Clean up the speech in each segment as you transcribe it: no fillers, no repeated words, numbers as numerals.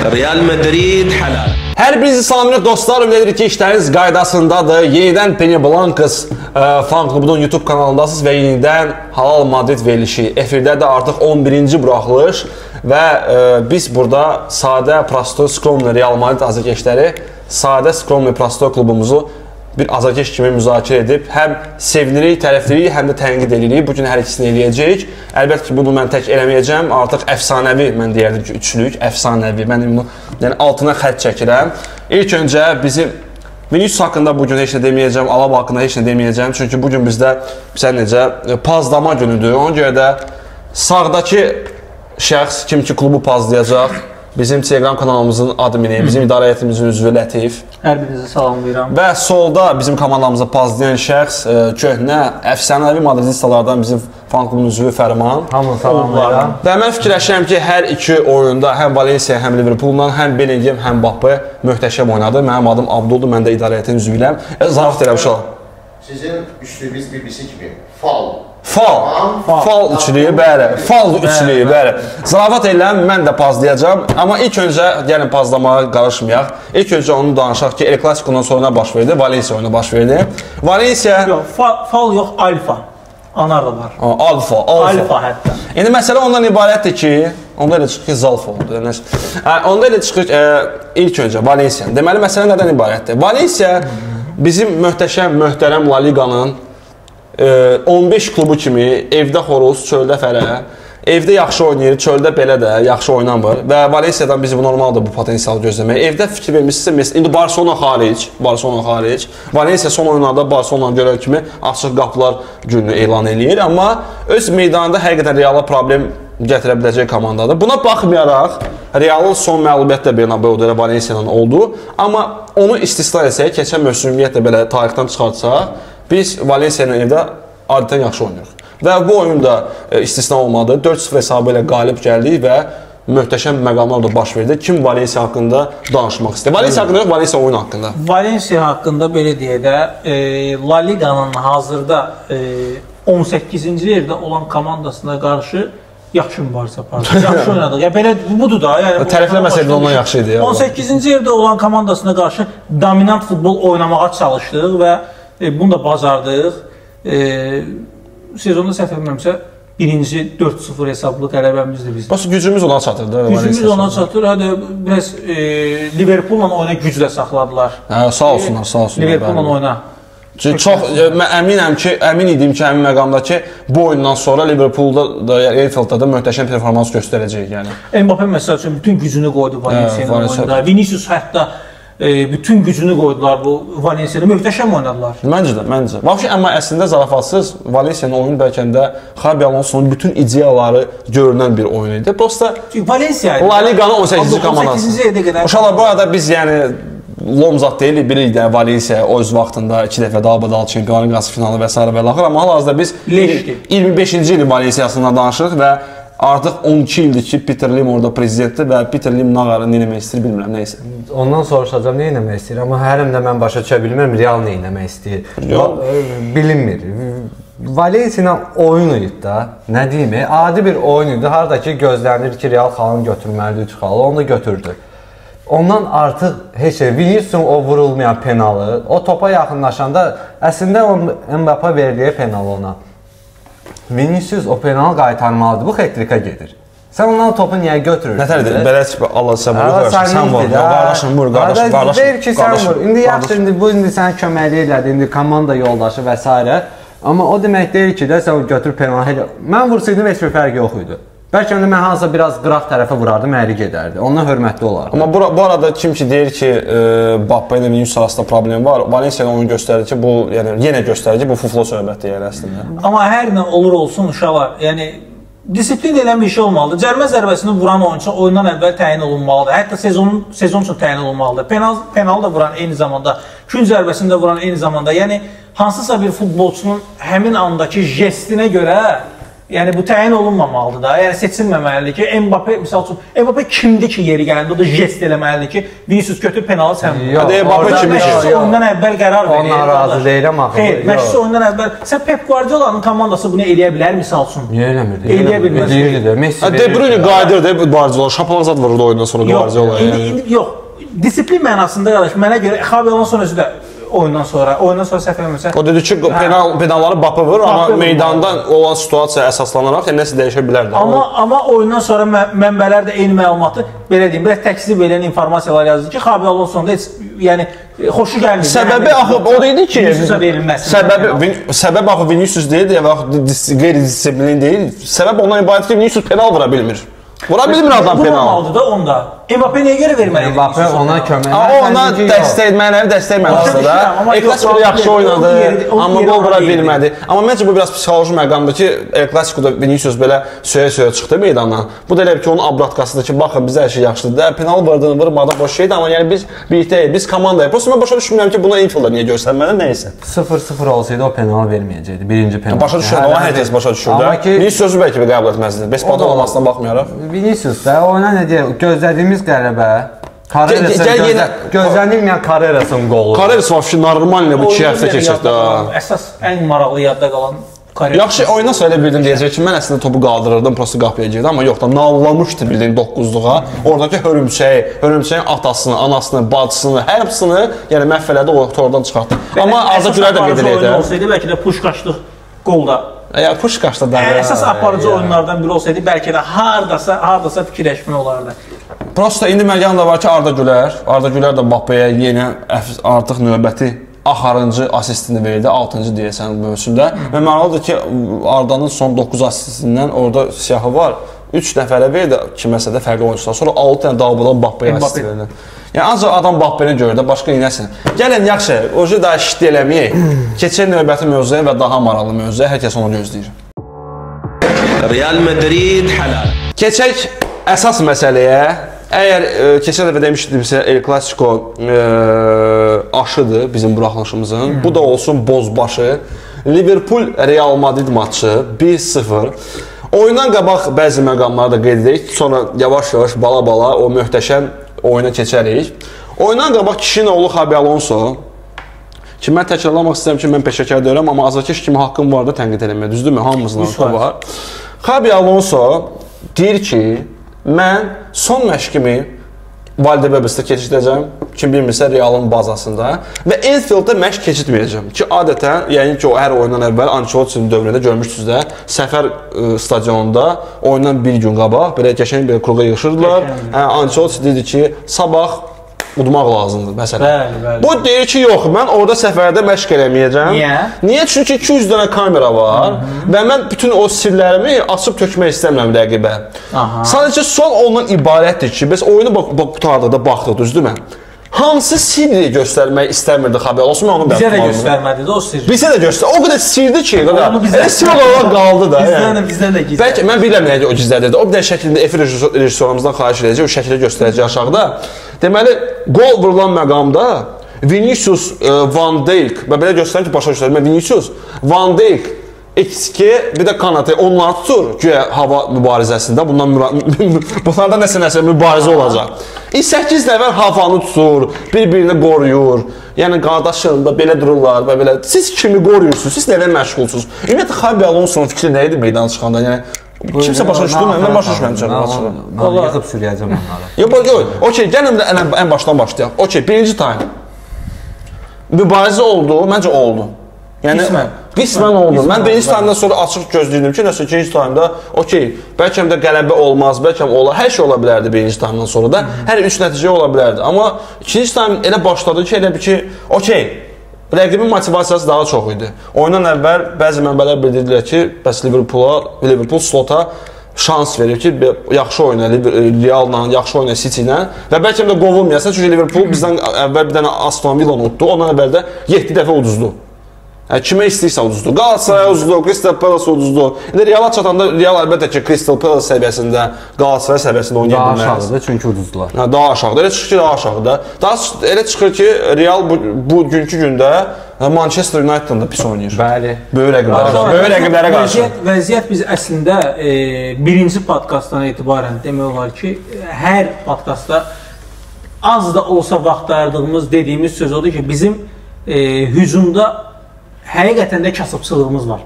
Real Madrid halal. Hər birinizi salamlayırıq dostlar, ümid edirik ki, işləriniz qaydasındadır. Yenidən Peñablancas fan klubunun YouTube kanalındasınız və yenidən Halal Madrid verilişi efirdədir. Artıq 11-ci buraxılış və biz burada sadə, prosto, skromli Real Madrid azarkeşləri, sadə, skromli, prosto klubumuzu bir azarkeş kimi müzakirə edib, həm sevinirik, tərəfləyirik, həm də tənqid edirik. Bugün hər ikisini eləyəcəyik. Əlbəttə ki, bunu mən tək eləməyəcəm. Artıq əfsanəvi, mən deyərdim ki, üçlük, əfsanəvi. Mən bunu yəni, altına xətt çəkirəm. İlk öncə bizim Vinicius haqqında bugün heç nə deməyəcəm, Alaba haqqında heç nə deməyəcəm. Çünki bugün bizdə, bilən necə, pazlama günüdür. Ona görə də sağdakı şəxs, kim ki klubu pazlayacaq, bizim Telegram kanalımızın admini, bizim idarə heyətimizin üzvü Lətif. Hər birinizi salamlayıram. Və solda bizim komandamıza pazlayan şəxs, köhnə, əfsanəvi madridistalardan bizim fan klubunun üzvü Fərman. Hamını salamlayıram. Və mən fikirləşirəm ki, hər iki oyunda həm Valencia, həm Liverpool'dan, həm Bellingham, həm Mbappe möhtəşəm oynadı. Mənim adım Abduldur, mən də idarə heyətinin üzvüyəm. Zarafat elə uşaq. Sizin üçlüyünüz BBC kimi fal. Fal üçlüyü, bəli. Fal üçlüyü, bəli. Zarafat eləm, mən də pazlayacağam. Amma ilk öncə, gəlin pazlamağa qarışmayaq. İlk öncə onu danışaq ki, El Clasico'dan sonra baş verdi, Valencia oyunu baş verdi. Valencia... Yox, fal yox, alfa. Anar da var. Alfa. Alfa hətta. İndi məsələ ondan ibarətdir ki, onda elə çıxır ki, Zalfa oldu. Onda elə çıxır ki, ilk öncə Valencia. Deməli, məsələ nədən ibarətdir? Valencia bizim möhtəşəm, möhtərəm La Liga'nın 15 klubu kimi evdə xoruz, çöldə fərə, evdə yaxşı oynayır, çöldə belə də yaxşı oynamır və Valencia'dan biz normaldır bu potensialı gözləmək. Evdə fikir vermişsinizsə, indi Barcelona xaric, Valencia son oyunlarda Barcelona'nı görər kimi açıq qapılar gününü elan eləyir, amma öz meydanında həqiqətən Real'a problem gətirə biləcək komandadır. Buna baxmayaraq, Real'ın son məğlubiyyət də Bernabeu'da Valencia'dan oldu, amma onu istisna etsək, keçən mövsümiyyətlə belə tarixdən çıxartsaq, biz Valencia ilə evdə adətən yaxşı oynayırıq. Və bu oyunda istisna olmadı. 4-0 hesabı ilə qalib gəldik və möhtəşəm məqamlar da baş verdi. Kim Valencia haqqında danışmaq istəyir? Valencia haqqında yox, Valencia oyunu haqqında. Valencia haqqında belə deyək də, La Liga'nın hazırda 18-ci yerdə olan komandasına qarşı yaxşı mübarizə apardı. Yaxşı oynadıq. Ya belə budur da, yəni tərəfləməsəydin ondan yaxşı idi. 18-ci yerdə olan komandasına qarşı dominant futbol oynamağa çalışdıq və bunu da bazardıq. Sezonda səhv etmirəmsə, birinci 4-0 hesablı qələbəmizdir bizim. Bax, gücümüz ona çatırdı. Gücümüz ona çatır. Hədə biraz Liverpool'la oyuna güclə saxladılar. Hə, sağ olsunlar. Liverpool'la oyuna. Çox, mən əmin idim ki, həmin məqamdakı bu oyundan sonra Liverpool'da da, Anfield'da da möhtəşəm performans göstərəcək. Mbappe məsəl üçün bütün gücünü qoydu Valencia'nın oyunda. Vinicius hətta bütün gücünü qoydular bu Valencia'da, möhtəşəm oynadılar. Məncə. Amma əslində zarafatsız Valencia'nın oyunu bəlkə də Xabi Alonso'nun bütün ideyaları görünən bir oyun idi. Prosta Valencia La Liga'nın 18-ci komandası. 18-ci yerdə qədər. Uşaqlar, bu arada biz lomzat deyilik, bilirik də Valencia öz vaxtında 2 dəfə dalbadal çempionlar liqası finalı və s. və laxır. Amma hal-hazırda biz 25-ci ilin Valencia'sından danışırıq və artıq 12 ildir ki, Peter Lim orada prezidentdir və Peter Lim nağarı nə eləmək istəyir, bilmirəm, nə isə. Ondan soruşacağım, nə eləmək istəyir, amma hərəm də mən başa düşə bilmirəm, Real nə eləmək istəyir. Bilinmir. Valencia oyun idi da, nə deyim, adi bir oyun idi, haradakı gözlənir ki, Real xalını götürməlidir, 3 xalı, onu da götürdü. Ondan artıq heç şey, Vinicius'un o vurulmayan penalı, o topa yaxınlaşanda, əslində Mbappe verdiyi penalı ona. Vinicius o penalı qaytarmalıdır, bu xetrika gedir. Sən ondan topu niyə götürürsən? Nətərdir, belə Allah sən vur, qardaşım vur, qardaşım. Deyir ki, sən vur. İndi yaxşı, bu sənə köməkli elədi, indi komanda yoldaşı və s. Amma o demək deyil ki, sən götür penalı. Mən vursaydım, heç bir fərq yox idi. Bəlkə mən hansısa biraz qıraq tərəfə vurardım, əri gedərdi. Ondan hörmətli olardı. Amma bu arada kim ki deyir ki, Mbappe ilə Vinicius arasında problem var, Valencia'nın oyunu göstərir ki, bu yenə göstərir ki, bu fuflo söhbətdir yəni əslində. Amma hər nə olur olsun uşaqlar, yəni disiplin edən bir şey olmalıdır. Cərmə zərbəsini vuran oyunçu oyundan əvvəl təyin olunmalıdır. Hətta sezon üçün təyin olunmalıdır. Penal da vuran eyni zamanda, gün zərbəsini də vuran eyni zamanda. Yəni hansısa bir futbolçunun həmin andakı jestinə görə Yəni bu təyin olunmamalıdır da. Yəni seçilməməlidir ki, Mbappe misal üçün Mbappe kimdir ki, yeri gəlində o da jest eləməlidir ki, Vinicius götür penaltı sən vur. Mbappe kimdir ki? Məşqçi oyundan əvvəl qərar verir. Ondan razı deyiləm axı. Xeyr, məşqçi oyundan əvvəl sən Pep Guardiola'nın komandası bunu eləyə bilər misal üçün. Niyə eləmirdi? Eləyə bilməz. Eləyirdi. Messi. De Bruyne qayıdırdı Guardiola, şapalaq zad vururdu oyundan sonra Guardiola. İndi yox. Disiplin mənasında qardaş, mənə görə Xabi Alonso özü də oyundan sonra səhv eləmirəmsə. O dedi ki, penalları Bapı vurur, amma meydanda olan situasiya əsaslanaraq nəsə dəyişə bilərdi. Amma oyundan sonra mənbələr də eyni məlumatı belə deyim, biraz təkzib eləyən informasiyalar yazdı ki, Xabi Alonso'nun da heç yəni xoşu gəlmir. Səbəbi axı o deyildi ki, səbəb axı Vinicius deyildi və qeyri-disiplin deyil. Səbəb ondan ibarət ki, Vinicius penal vura bilmir. Vura bilmir adam penal. Vuramalıdır da onda. Mbappe niyə görə verməli? Mbappe ona kömək. Ona dəstək mənasında. El Clasico yaxşı oynadı, amma gol vura bilmədi. Amma məncə bu biraz psixoloji məqamdır ki, El Clasico'da Vinicius belə söyə-söyə çıxdı meydandan. Bu da elə ki, onun abratkasıdır ki, baxın bizə hər şey yaxşıdır. Penal vurdığını vurmadı, boş şeydir, amma yəni biz birlikdəyik, biz komandayıq. Prosta mən başa düşmürəm ki, buna Infield'da niyə göstərmədi, nəysə. 0-0 olsaydı o penal verməyəcəkdi, birinci penal. Başa düşürəm, amma hər kəs başa düşür də. Vinicius'u bəlkə qəbul etməzdi. Bespada olmasına baxmayaraq. Vinicius da oyuna nə deyək, gözlədiyimiz qələbə, gözlənilməyən Carreras'ın qolu. Carreras vəbşi normalni bu 2 həftə keçirdi. Əsas ən maraqlı yadda qalan Carreras. Yaxşı, oyuna söylə bildim deyəcək ki, mən əslində topu qaldırırdım, prosta qapıya girdi, amma yox da nallamışdı bildiyim 9-luğa. Oradakı hörümçəyin atasını, anasını, bacısını, həmsini, yəni məhv elədi, o oradan çıxartdı. Amma Arda Güler də qeyd edir. Olsaydı bəlkə də Puşkaşlıq qolda. Ya Puşkaşda da. Əsas aparıcı oyunlardan biri olsaydı bəlkə də hardasa fikirləşmə olardı. Prosta indi məqam da var ki, Arda Güler də Mbappe'yə yenə artıq növbəti axarıncı asistini verdi, 6-cı deyəsən mövsümdə. Və mənalıdır ki, Arda'nın son 9 asistindən orada siyahı var. 3 nəfərə verdi kiməsə də fərqli oyuncular. Sonra 6 dənə dalbada Mbappe'yə asist verdi. Yəni ancaq adam Mbappe'ni görür də, başqa inəsin. Gəlin yaxşı, oje daha şiddi eləməyək. Keçək növbəti mövzuya və daha maraqlı mövzuya, hər kəs onu gözləyir. Real Madrid halal. Keçək əsas məsələyə. Əgər keçən dəfə demişdimsə El Clasico aşıdır bizim buraxılışımızın. Bu da olsun bozbaşı. Liverpool Real Madrid maçı 1-0. Oyundan qabaq bəzi məqamları da qeyd edirik. Sonra yavaş-yavaş bala-bala o möhtəşəm oyuna keçərik. Oyundan qabaq kişinin oğlu Xabi Alonso ki, mən təkrarlamaq istəyirəm ki, mən peşəkar deyirəm, amma azarkeş kimi haqqım var da tənqid eləməyə, düzdürmü? Hamımızın haqqı var. Xabi Alonso deyir ki, mən son məşqimi Valdebebesdə keçirəcəm, kim bilmirsə Realın bazasında və Enfielddə məşq keçirməyəcəm ki, adətən, yəni ki, o hər oyundan əvvəl Ancelotti'nin dövründə görmüşsünüz də, Səfər stadionunda oyundan bir gün qabaq belə qəşəng bir kruqa yığışırdılar. Ancelotti dedi ki, sabah udmaq lazımdır, məsələn. Bəli. Bu deyir ki, yox, mən orada səfərdə məşq eləməyəcəm. Niyə? Niyə? Çünki 200 dənə kamera var və mən bütün o sirlərimi açıb tökmək istəmirəm rəqibə. Sadəcə sual ondan ibarətdir ki, biz oyunu qutardıqda baxdıq, düzdürmü? Hansı sirri göstərmək istəmirdi Xabi Alonso? Mən onu bizə də göstərmədi də o sirri. Bizə də göstər. O qədər sirdi ki, elə sir olaraq qaldı da. Bizdən də gizlədi. Bəlkə mən bilirəm nəyə o gizlədirdi. O bir də şəkildə efir rejissorumuzdan xahiş edəcək, o şəkildə göstərəcək aşağıda. Deməli, qol vurulan məqamda Vinicius Van Dijk, və belə göstərim ki, başa göstərim, Vinicius Van Dijk X2, bir də Kanate onlar tutur güya hava mübarizəsində. Bunlarda nəsə mübarizə olacaq. 8 nəfər havanı tutur, bir-birini qoruyur. Yəni qardaşım da belə dururlar və belə. Siz kimi qoruyursunuz? Siz nələ məşğulsunuz? Ümumiyyətlə Xabi Alonso'nun fikri nə idi meydana çıxanda? Yəni kimsə başa düşdü, mən başa düşməmişəm. Mən yıxıb sürüyəcəm onları. Yox, okey, gəlin də ən başdan başlayaq. Okey, birinci time. Mübarizə oldu, məncə oldu. Yəni qismən oldu. Mən birinci time'dan sonra açıq gözləyirdim ki, nəsə ikinci time'da okey, bəlkə də qələbə olmaz, bəlkə olar, hər şey ola bilərdi birinci time'dan sonra da. Hər üç nəticə ola bilərdi. Amma ikinci time elə başladı ki, elə bir ki, okey, rəqibin motivasiyası daha çox idi. Oyundan əvvəl bəzi mənbələr bildirdilər ki, bəs Liverpool slota şans verir ki, yaxşı oyna Real'la, yaxşı oyna City ilə və bəlkə də qovulmayasın, çünki Liverpool bizdən əvvəl bir dənə Aston Villa unutdu, ondan əvvəl də 7 dəfə uduzdu. Kimə istəyirsə uduzdur. Galatasaray uduzdur, Crystal Palace uduzdur. İndi Reala çatanda Real əlbəttə ki, Crystal Palace səviyyəsində, Galatasaray səviyyəsində oynaya bilməz. Daha aşağıdır çünki uduzdular. Daha aşağıdır. Elə çıxır ki, daha aşağıdır. Elə çıxır ki, Real bugünkü gündə Manchester United-dan da pis oynayır. Bəli. Böyük rəqiblərə qarşı. Vəziyyət biz əslində birinci podkastdan etibarən demək olar ki, hər podkastda az da olsa vaxt ayırdığımız dediyimiz söz odur ki, bizim hücumda həqiqətən də kasıbçılığımız var.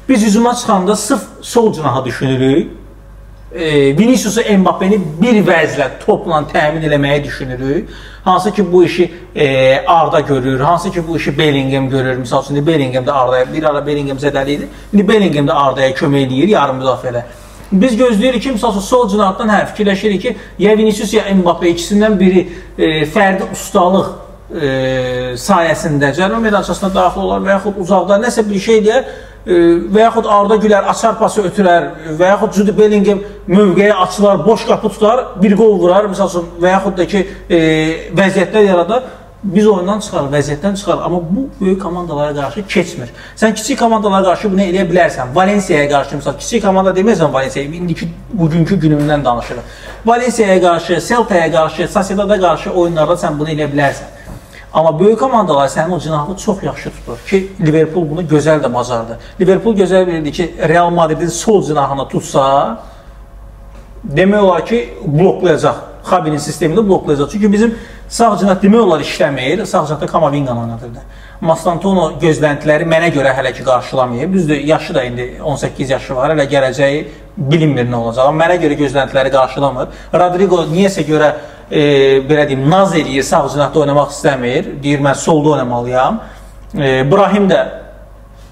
Biz hücuma çıxanda sırf sol cinaha düşünürük. Vinicius'u, Mbappé'ni bir vəzlə topla təmin eləməyi düşünürük. Hansı ki bu işi Arda görür, hansı ki bu işi Bellingham görür. Misal üçün Bellingham da Arda'ya, bir ara Bellingham zədəliydi. İndi Bellingham da Arda'ya kömək eləyir yarım müdafiədə. Biz gözləyirik ki, misal üçün sol cinahdan fikirləşirik ki, ya Vinicius ya Mbappé ikisindən biri fərdi ustalıq sayəsində cərmə meydançasına daxil olar və yaxud uzaqda nəsə bir şey deyər və yaxud Arda Gülər açar pası ötürər və yaxud Jude Bellingham mövqeyə açılar, boş qapı tutar, bir qol vurar, misal üçün və yaxud da ki vəziyyətlər yaradar, biz oyundan çıxarıq, vəziyyətdən çıxarıq, amma bu böyük komandalara qarşı keçmir. Sən kiçik komandalara qarşı bunu eləyə bilərsən. Valencia'ya qarşı, misal, kiçik komanda deməzsən Valencia'ya, indiki bugünkü günümdən danışırıq. Valencia'ya qarşı, Celta'ya qarşı, Sociedad'a qarşı oyunlarda sən bunu eləyə bilərsən. Amma böyük komandalar sənin o cinahını çox yaxşı tutur ki, Liverpool bunu gözəl də bacardı. Liverpool gözəl bilirdi ki, Real Madridin sol cinahını tutsa, demək olar ki, bloklayacaq. Xabinin sistemini bloklayacaq. Çünki bizim sağ cinah demək olar işləməyir, sağ cinahda Kamavinganı oynadırdı. Mastantuono gözləntiləri mənə görə hələ ki qarşılamayıb. Düzdür, yaşı da indi 18 yaşı var, hələ gələcəyi bilinmir nə olacaq. Amma mənə görə gözləntiləri qarşılamır. Rodrigo niyəsə görə belə deyim, naz eləyir, sağ cinahda oynamaq istəmir. Deyir, mən solda oynamalıyam. Brahim də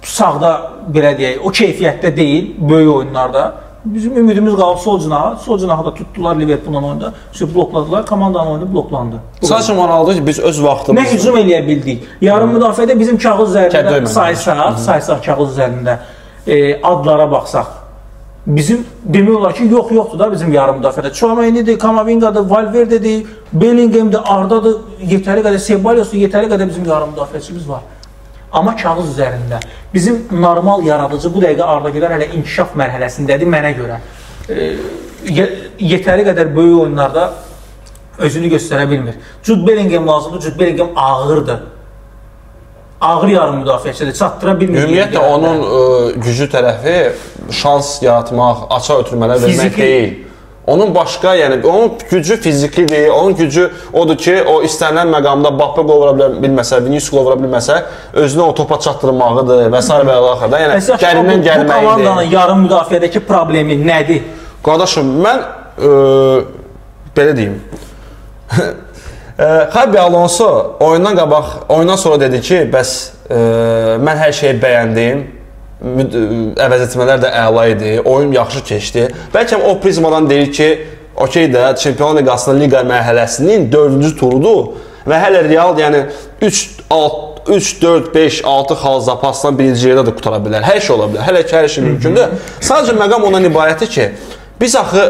sağda, belə deyək, o keyfiyyətdə deyil, böyük oyunlarda. Bizim ümidimiz qalıb sol cinaha. Sol cinaha da tutdular Liverpool'un oyunda. Blokladılar, komandanın oyunu bloklandı. Sadəcə maraqlıdır ki, biz öz vaxtımızda... Nə hücum eləyə bildik. Yarım müdafiədə bizim kağız üzərində saysaq kağız üzərində adlara baxsaq. Bizim demək olar ki, yoxdur da bizim yarım müdafiədə. Chouameni'dir, Kamavinga'dır, Valverde'dir, Bellingham'dir, Arda'dır, yetəri qədər, Cebalos'dur, yetəri qədər bizim yarım müdafiəçimiz var. Amma kağız üzərində. Bizim normal yaradıcı bu dəqiqə Arda Güler hələ inkişaf mərhələsindədir mənə görə. Yetəri qədər böyük oyunlarda özünü göstərə bilmir. Jude Bellingham lazımdır, Jude Bellingham ağırdır. Ağır yarım müdafiəçidir, çatdıra bilmir. Ümumiyyətlə onun gücü tərəfi şans yaratmaq, açıq ötürmələr vermək deyil. Onun başqa, yəni onun gücü fizikidir, onun gücü odur ki, o istənilən məqamda Mbappé qol vura bilməsə, Vinicius qol vura bilməsə, özünü o topa çatdırmağıdır və s. və axırda. Yəni gəlindən gəlməkdir. Bu komandanın yarım müdafiədəki problemi nədir? Qardaşım, mən belə deyim. Xabi Alonso oyundan sonra dedi ki, bəs mən hər şeyi bəyəndim. Əvəz etmələr də əla idi, oyun yaxşı keçdi. Bəlkə o prizmadan deyir ki, okey də, Çempionlar Liqasının liqa mərhələsinin 4-cü turudur və hələ Real, yəni 3, 4, 5, 6 xal zapasdan birinci yerdə də qutara bilər. Hər şey ola bilər, hələ ki, hər şey mümkündür. Sadəcə məqam ondan ibarətdir ki, biz axı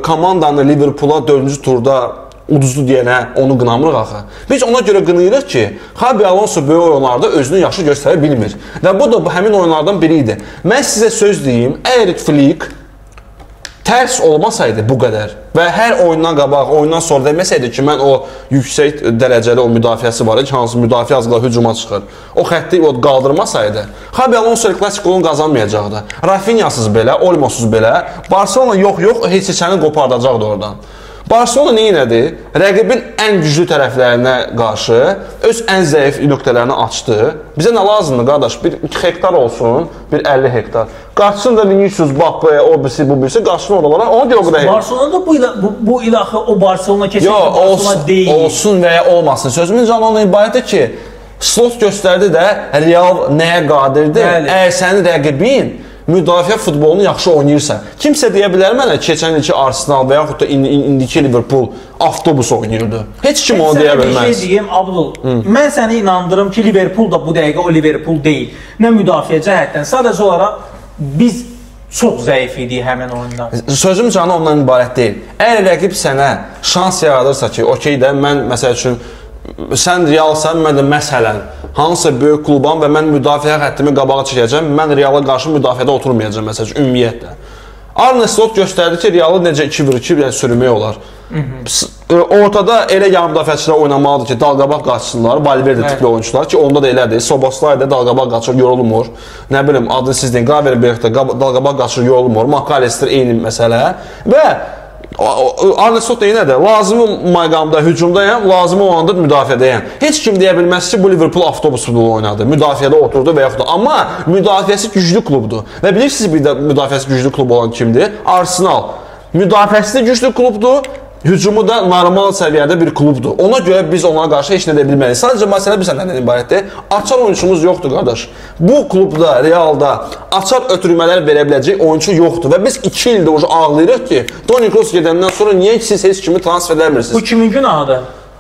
komandanı Liverpoola 4-cü turda uduzdu deyənə onu qınamırıq axı. Biz ona görə qınayırıq ki, Xabi Alonso böyük oyunlarda özünü yaxşı göstərə bilmir. Və bu da həmin oyunlardan biri idi. Mən sizə söz deyim, əgər Flick tərs olmasaydı bu qədər və hər oyundan qabaq, oyundan sonra deməsəydi ki, mən o yüksək dərəcəli o müdafiəsi var ki, hansı müdafiə az qala hücuma çıxır. O xətti qaldırmasaydı, Xabi Alonso klassik golunu qazanmayacaqdı. Rafinhasız belə, Olmosuz belə, Barcelona yox, heç seçəni qopardacaqdı oradan. Barcelona neylədi? Rəqibin ən güclü tərəflərinə qarşı öz ən zəif nöqtələrini açdı. Bizə nə lazımdır, qardaş? Bir 2 hektar olsun, bir 50 hektar. Qaçsın da Vinicius, Mbappé, o birisi, bu birisi, qaçsın oralara. Ona görə o qədər. Barcelona'da bu il axı o Barcelona kesinlikle Barcelona deyil. Olsun və ya olmasın. Sözümün canı ondan ibarətdir ki, slot göstərdi də Real nəyə qadirdir? Əgər sənin rəqibin müdafiə futbolunu yaxşı oynayırsa, kimsə deyə bilər mənə keçən ilki Arsenal və yaxud da indiki Liverpool avtobus oynayırdı. Heç kim onu deyə bilməz. Bir şey deyim, Abdul, mən səni inandırım ki, Liverpool da bu dəqiqə o Liverpool deyil. Nə müdafiə cəhətdən, sadəcə olaraq biz çox zəif idik həmin oyunda. Sözüm canı ondan ibarət deyil. Əgər rəqib sənə şans yaradırsa ki, okey də, mən məsəl üçün sən Realsan, mən də məsələn hansısa böyük klubam və mən müdafiə xəttimi qabağa çəkəcəm, mən Reala qarşı müdafiədə oturmayacağam məsəl üçün ümumiyyətlə. Arne Slot göstərdi ki, Realı necə 2-1-2 sürmək olar. Ortada elə yan müdafiəçilər oynamalıdır ki, dalqabaq qaçsınlar, Valverde tipli oyuncular ki, onda da elədir. Soboslay da dalqabaq qaçır, yorulmur. Nə bilim, adını siz deyin, Gravenberch də dalqabaq qaçır, yorulmur. McAllister eyni məsələ. Və Arne Slot da yenə də lazımı məqamda hücumdayam, lazımı olanda müdafiədəyəm. Heç kim deyə bilməz ki, bu Liverpool avtobus futbolu oynadı. Müdafiədə oturdu və yaxud da. Amma müdafiəsi güclü klubdur. Və bilirsiniz bir də müdafiəsi güclü klub olan kimdir? Arsenal. Müdafiəsi də güclü klubdur. Hücumu da normal səviyyədə bir klubdur. Ona görə biz onlara qarşı heç nə edə bilmərik. Sadəcə məsələ bilirsən nədən ibarətdir? Açar oyunçumuz yoxdur, qardaş. Bu klubda, Realda açar ötürmələr verə biləcək oyunçu yoxdur. Və biz 2 ildir ağlayırıq ki, Toni Kroos gedəndən sonra niyə siz heç kimi transfer edəmirsiniz? Bu kimin günahıdır?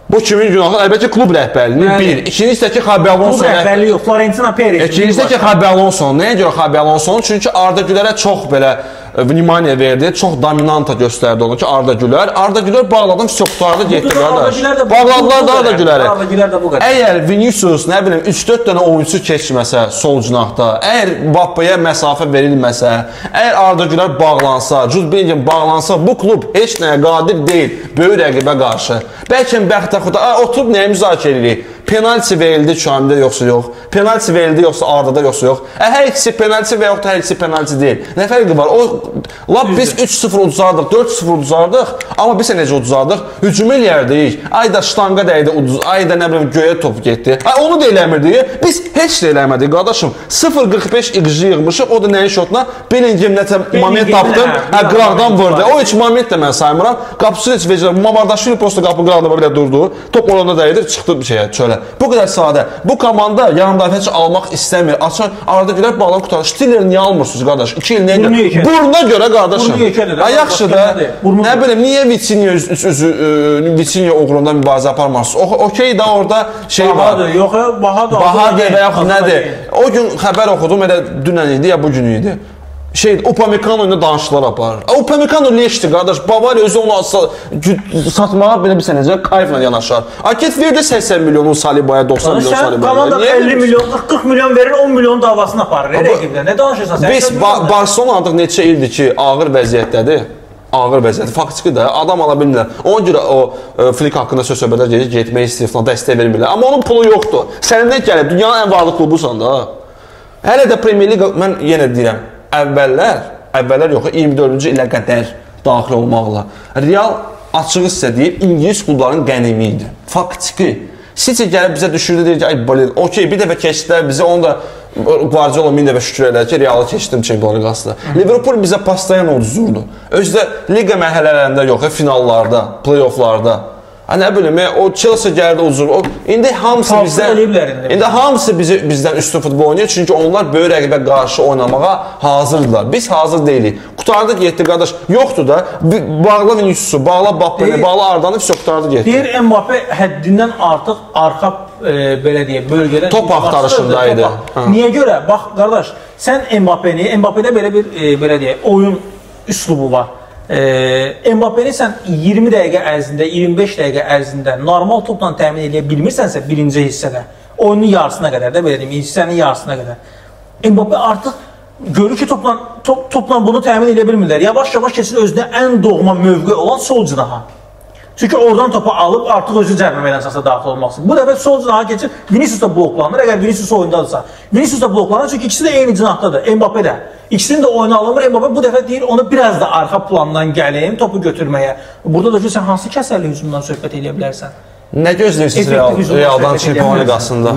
Bu kimin günahı? Əlbəttə klub rəhbərliyinin bir. İkincisi də ki, Xabi Alonso. Klub rəhbərliyi yox, Florentino Perez. İkincisi də ki, Xabi Alonso. Nəyə görə Xabi Alonso? Çünki Arda Gülərə çox belə vнимание verdi, çox dominanta göstərdi onu ki, Arda Gülər. Arda Gülər bağladım, çox tutardı, getdi qardaş. Bağladılar da Arda Güləri. Arda Gülər də bu qədər. Əgər Vinicius, nə bilim, 3-4 dənə oyuncu keçməsə sol cinahda, əgər Mbappéyə məsafə verilməsə, əgər Arda Gülər bağlansa, Jude Bellingham bağlansa, bu klub heç nəyə qadir deyil böyük rəqibə qarşı. Bəlkə bəxtəxuda oturub nəyə müzakirə edirik? Penalti verildi Şamildə yoxsa yox? Penalti verildi yoxsa Arda'da yoxsa yox? Hər ikisi penalti və yaxud da hər ikisi penalti deyil. Nə fərqi var? Lap biz 3-0 uduzardıq, 4-0 uduzardıq, amma biz necə uduzardıq? Hücum eləyərdik. Ay da ştanga dəydi, ay da nə bilim göyə top getdi. Ay onu da eləmirdik. Biz heç də eləmədik qardaşım. 0.45 XG yığmışıq. O da nəyin şotuna? Bellingham nəsə moment tapdım. Qıraqdan vurdu. O heç moment də mən saymıram. Qapısı heç vecə. Mamardaşvili prosta qapının qırağında belə durdu. Top orada dəydi, çıxdı bir şeyə çölə. Bu qədər sadə. Bu komanda yan müdafiəçi almaq istəmir. Açar Arda Gülər bağlan qutarır. Stiller niyə almırsınız qardaş? 2 il nəyə görə? Buruna görə qardaşım. Yaxşı da. Nə bilim, niyə Vitinha uğrunda mübarizə aparmırsınız? Okey da orada şey var. Bahadır, yox, bahadır. Bahadır və yaxud nədir? O gün xəbər oxudum, elə dünən idi ya bu gün idi. Upamecano ilə danışıqlar aparır. Upamecano leşdir, qardaş. Bavariya özü onu satmağa belə bir sənəcə kayfla yanaşar. Get verdi 80 milyonu Salibaya, 90 milyon Salibaya. Komanda 50 milyon, 40 milyon verir, 10 milyon davasını aparır. Rəqibdən. Nə danışırsan sən? Biz Barcelona artıq neçə ildir ki, ağır vəziyyətdədir. Ağır vəziyyət. Faktiki də adam ala bilmirlər. Ona görə o Flick haqqında söz-söhbətlər gedir, getmək istəyir falan, dəstək vermirlər. Amma onun pulu yoxdur. Səndən gəlib, dünyanın ən varlı klubusan da. Hələ də Premier Liga, mən yenə deyirəm, əvvəllər yox, 24-cü ilə qədər daxil olmaqla. Real açıq hissə deyib, İngilis klubların qənimi idi. Faktiki. Sizcə gəlib bizə düşürdü, deyir ki, ay bolin, okey, bir dəfə keçdilər bizə, onu da Guardiola 1000 dəfə şükür edər ki, Real'ı keçdim Çempionlar Liqasında. Liverpool bizə pastayan uduzurdu. Özü də liqa mərhələlərində yox, finallarda, play-offlarda. Nə bilim, o Chelsea gəldi uzun. İndi hamısı bizdən üstün futbol oynayır. Çünki onlar böyük rəqibə qarşı oynamağa hazırdılar. Biz hazır deyilik. Qurtardı getdi qardaş. Yoxdur da. Bağla Vinicius'u, bağla Mbappé'ni, bağla Arda'nı все qurtardı getdi. Deyir Mbappé həddindən artıq arxa belə deyək, bölgədə top axtarışındaydı. Niyə görə? Bax qardaş, sən Mbappé'də belə bir belə deyək, oyun üslubu var. Mbappé'ni sən 20 dəqiqə ərzində, 25 dəqiqə ərzində normal topla təmin edə bilmirsənsə birinci hissədə, oyunun yarısına qədər də belə deyim, hissənin yarısına qədər Mbappé artıq görür ki, topla bunu təmin edə bilmirlər. Yavaş-yavaş keçir özünə ən doğma mövqe olan sol cinaha. Çünki oradan topu alıb artıq özü cərimə meydançasına daxil olmaq üçün. Bu dəfə sol cinaha keçir, Vinicius da bloklanır. Əgər Vinicius oyundadırsa, Vinicius da bloklanır. Çünki ikisi də eyni cinahdadır. Mbappé də. İkisini də oyuna alınmır. Mbappé bu dəfə deyir, onu biraz da arxa plandan gəlim, topu götürməyə. Burada da ki, sən hansı kəsərli hücumdan söhbət edə bilərsən? Nə gözləyirsiniz Real'dan Çempionlar Liqasında?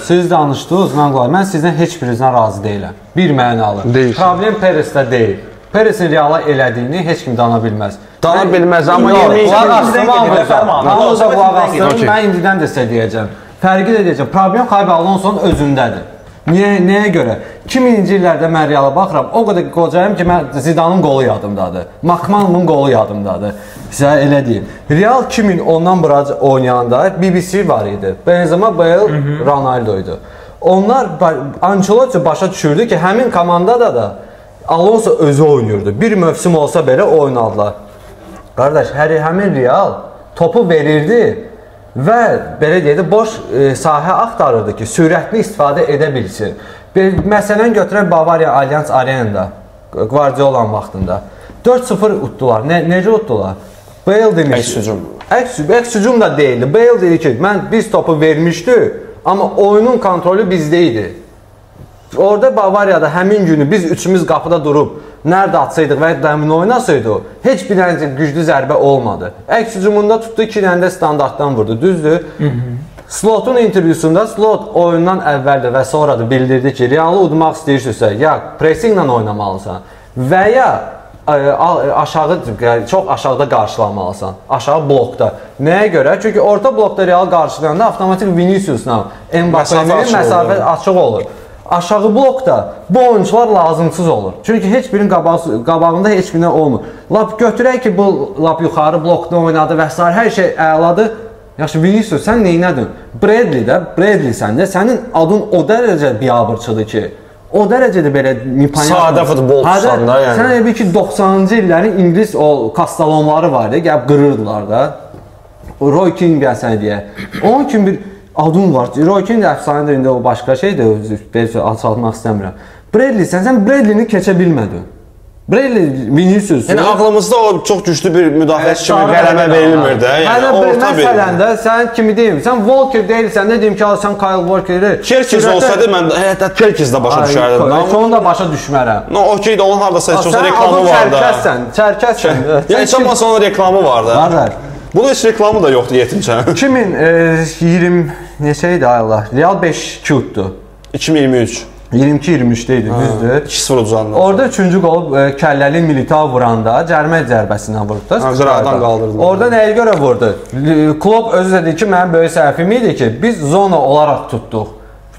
Siz danışdınız, mən sizdən heç birinizdən razı deyiləm. Bir mənalı. Problem Perezdə deyil. Perezin Real'a elədiyini heç kim dana bilməz. Dana bilməz, amma mən indidən də sizə deyəcəm. Fərqi də deyəcəm. Problem Xabi Alonso'nun özündədir. Nəyə görə? 2000-ci illərdə mən Real'a baxıram, o qədər qocayım ki, mən Zidane'ın qolu yadımdadır. Makman'ın qolu yadımdadır. Sizə elə deyim. Real 2010-dan bura oynayanda BBC var idi. Benzema, Bale, Ronaldo idi. Onlar, Ancelotti başa düşürdü ki, həmin komandada da Alonso özü oynayırdı. Bir mövsüm olsa belə oynadılar. Qardaş, həmin Real topu verirdi. və belə deyək də boş sahə axtarırdı ki, sürətli istifadə edə bilsin. Məsələn götürək Bavariya Allianz Arenada Guardiolanın vaxtında 4-0 utdular. Necə utdular? Bale demiş. Əks hücum da deyildi. Bale dedi ki, biz topu vermişdik, amma oyunun kontrolü bizdə idi. Orada Bavariyada həmin günü biz üçümüz qapıda durub nerede atsaydıq və dəmin oynasaydıq, heç bir dənə güclü zərbə olmadı. Əks hücumunda tutdu, 2 dənə də standartdan vurdu. Düzdür? Slotun intervyusunda Slot oyundan əvvəldə və sonra da bildirdi ki, Realı udmaq istəyirsinizsə, ya pressinglə oynamalısan və ya çox aşağıda qarşılamalısan, aşağı blokda. Nəyə görə? Çünki orta blokda Real qarşılayanda avtomatik Vinicius'la Mbappe'nin məsafə açıq olur. Aşağı blokda bu oyuncular lazımsız olur. Çünki heç birinin qabağında heç birinə olmur. Lap götürək ki, bu lap yuxarı blokda oynadı və s. hər şey əladır. Yaxşı, Vinicius, sən neynədin? Bradley səndə, sənin adın o dərəcə biabırçıdır ki, o dərəcədə belə sadə futbolçusan da yəni. Sən elə ki 90-cı illərin İngiliz o kastalonları vardı, gəlib qırırdılar da. Roy Keane gəlsən deyə. Onun kimi bir adım var. Roy Keane də əfsanədir, indi o başqa şeydir, belki alçaltmaq istəmirəm. Bradley, sən Bradley'ni keçə bilmədin. Bradley, Vinicius. Yəni ağlımızda o çox güclü bir müdafiəçi kimi qələmə verilmir də. Yəni orta bir. Məsələn də sən kimi deyim? Sən Walker deyilsən də deyim ki, sən Kyle Walker-i. Çerkez olsaydı mən hətta Çerkez də başa düşərdim. Onu da başa düşmərəm. No, okey də onun hardasa heç olsa reklamı var da. Çərkəzsən. Yəni heç olmasa onun reklamı var da. Var. Bunun heç reklamı da yoxdur yetimçə. 2020 neçə idi aylar? Real 5-2 utdu. 2023. 22-23'də idi, düzdür. 2-0 uzandı. Orada 3-cü qol kəlləli Militao vuranda cərimə zərbəsindən vurdu. Qıradan qaldırdı. Orada nəyə görə vurdu? Klopp özü dedi ki, mənim böyük səhvim idi ki, biz zona olaraq tutduq.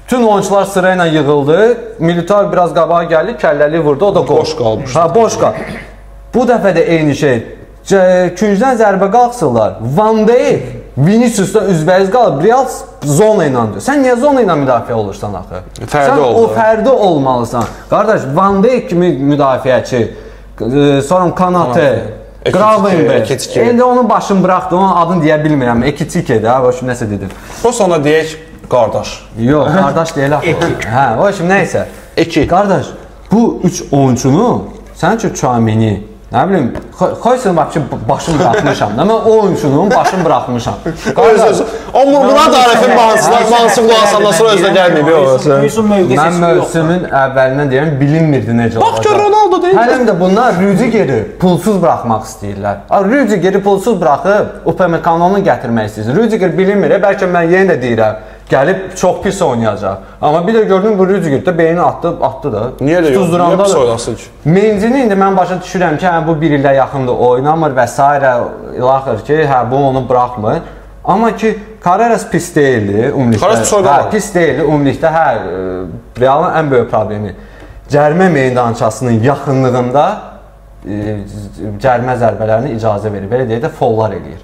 Bütün oyuncular sırayla yığıldı. Militao biraz qabağa gəldi, kəlləli vurdu, o da qol. Boş qalmışdı. Boş qaldı. Bu dəfə də eyni şey. Küncdən zərbə qalxsınlar. Van Dijk Vinicius'dan üzbəyiz qalıb, Real zona ilə diyor. Sən niyə zona ilə müdafiə olursan axı? Sən o fərdi olmalısan. Qardaş, Van Dijk kimi müdafiəçi, sonra Kanate, Gravenberch. İndi onun başını bıraxdı, onun adını deyə bilmirəm. Ekitike də, o şimdi nəsə dedim. O sonra deyək, qardaş. Yox, qardaş deyil axı. Hə, o şimdi nəysə. Qardaş, bu 3 oyuncunu, sən üçün Tchouaméni, nə bilim, qoysun bax ki, başını bıraxmışam da, mən o oyuncunun başını bıraxmışam. O buna tarifin bağlısı qulasandan sonra özünə gəlməyib. Mən mövsümün əvvəlindən deyirəm, bilinmirdi necə olacaq. Bax ki, Ronaldo deyil. Hələm də bunlar Rüdigeri pulsuz bıraxmaq istəyirlər. Rüdigeri pulsuz bıraxıb, Upamecano'nu gətirmək istəyir. Rüdiger bilinmir, bəlkə mən yenə də deyirəm, gəlib çox pis oynayacaq. Amma bir də gördüm bu Rüdigerdə beynini atdı da. Niyə də yox? Niyə pis oynasın ki? Menzini indi mən başa düşürəm ki, bu bir ildə yaxındır oynamır və s. İlaxır ki, bu onu bıraxmır. Amma ki, Carreras pis deyildi ümumilikdə. Carreras pis oynamadı. Pis deyildi ümumilikdə, Realın ən böyük problemi. Cərimə meydançasının yaxınlığında cərimə zərbələrini icazə verir. Belə deyək də, follar eləyir.